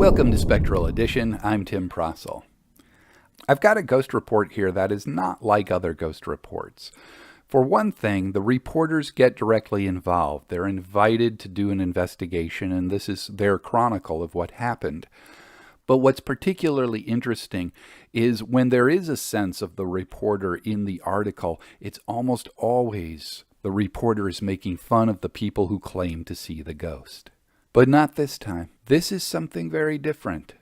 Welcome to Spectral Edition. I'm Tim Prossel. I've got a ghost report here that is not like other ghost reports. For one thing, the reporters get directly involved. They're invited to do an investigation, and this is their chronicle of what happened. But what's particularly interesting is when there is a sense of the reporter in the article, it's almost always the reporter is making fun of the people who claim to see the ghost. But not this time. This is something very different.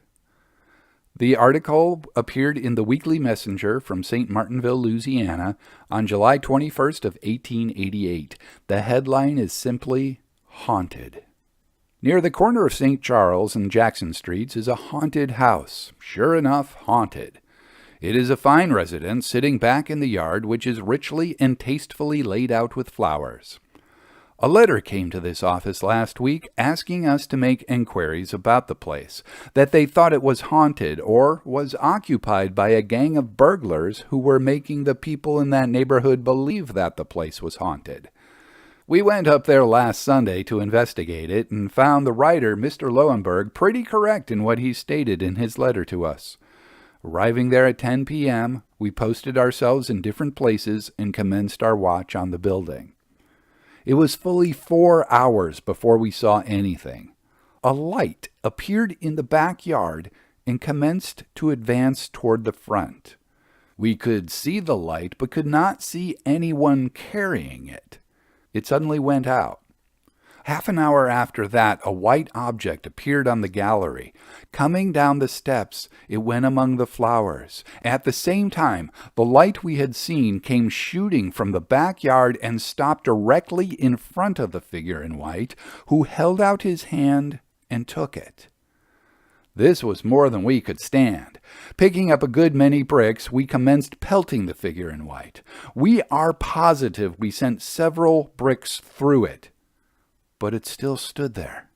The article appeared in the Weekly Messenger from St. Martinville, Louisiana on July 21st of 1888. The headline is simply, Haunted. Near the corner of St. Charles and Jackson Streets is a haunted house. Sure enough, haunted. It is a fine residence sitting back in the yard, which is richly and tastefully laid out with flowers. A letter came to this office last week asking us to make enquiries about the place, that they thought it was haunted or was occupied by a gang of burglars who were making the people in that neighborhood believe that the place was haunted. We went up there last Sunday to investigate it and found the writer, Mr. Lowenberg, pretty correct in what he stated in his letter to us. Arriving there at 10 p.m., we posted ourselves in different places and commenced our watch on the building. It was fully 4 hours before we saw anything. A light appeared in the backyard and commenced to advance toward the front. We could see the light, but could not see anyone carrying it. It suddenly went out. Half an hour after that, a white object appeared on the gallery. Coming down the steps, it went among the flowers. At the same time, the light we had seen came shooting from the backyard and stopped directly in front of the figure in white, who held out his hand and took it. This was more than we could stand. Picking up a good many bricks, we commenced pelting the figure in white. We are positive we sent several bricks through it, but it still stood there.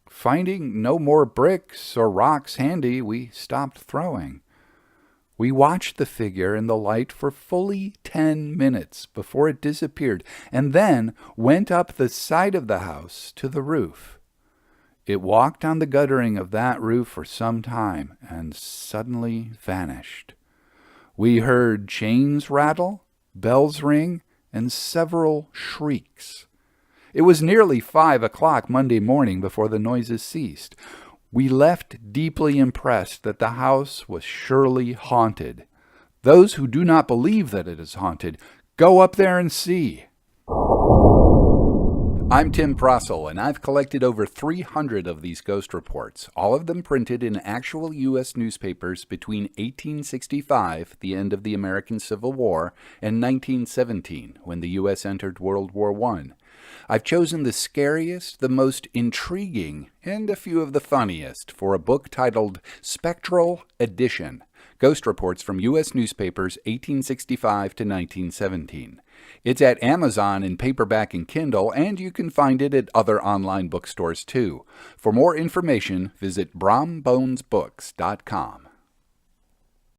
Finding no more bricks or rocks handy, we stopped throwing. We watched the figure in the light for fully 10 minutes before it disappeared, and then went up the side of the house to the roof. It walked on the guttering of that roof for some time, and suddenly vanished. We heard chains rattle, bells ring, and several shrieks. It was nearly 5 o'clock Monday morning before the noises ceased. We left deeply impressed that the house was surely haunted. Those who do not believe that it is haunted, go up there and see. I'm Tim Prossel, and I've collected over 300 of these ghost reports, all of them printed in actual U.S. newspapers between 1865, the end of the American Civil War, and 1917, when the U.S. entered World War I. I've chosen the scariest, the most intriguing, and a few of the funniest for a book titled Spectral Edition, Ghost Reports from U.S. Newspapers 1865 to 1917. It's at Amazon in paperback and Kindle, and you can find it at other online bookstores too. For more information, visit brombonesbooks.com.